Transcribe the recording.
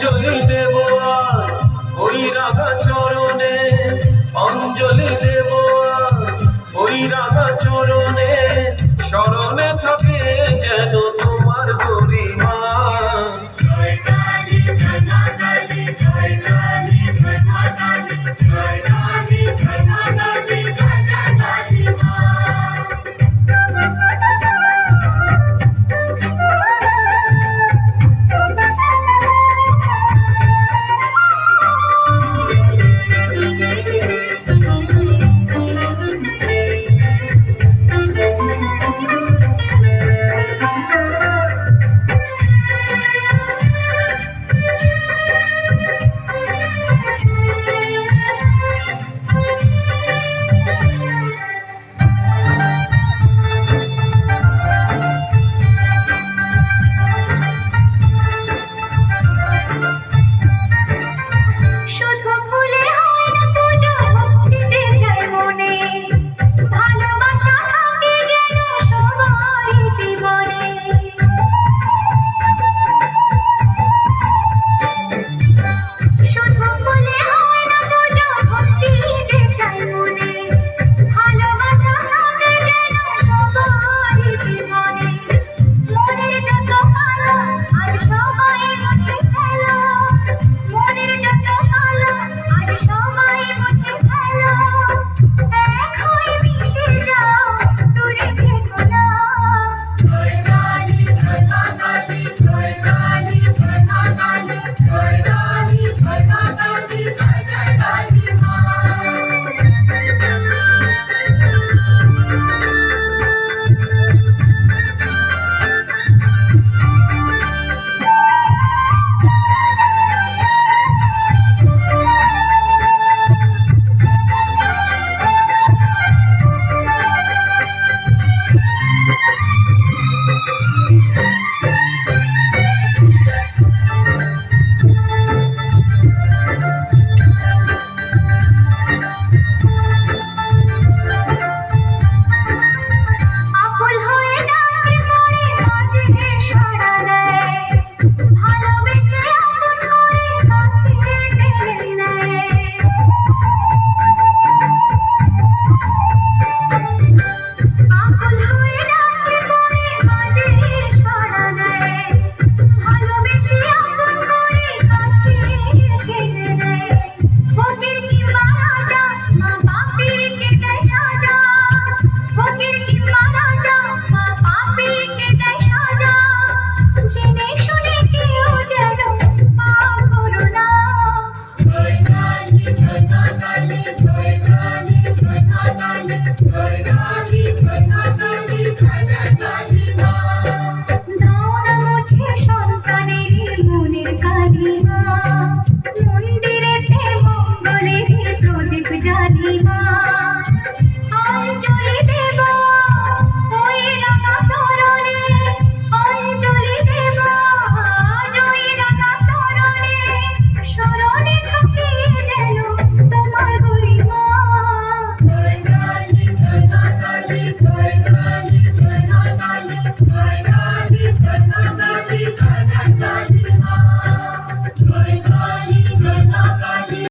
অঞ্জলি দেব আজ ওই রাঙা চরণে, অঞ্জলি দেব আজ ওই রাঙা চরণে, স্মরণে থাকে যেন তোমার গরিমা। জয় কালী জয় মা কালী, জয় কালী জয় মা কালী, জয় কালী জয় মা কালী, জয় জয় কালী মা। মন্দিরেতে মঙ্গলে প্রদীপ জ্বালিমা।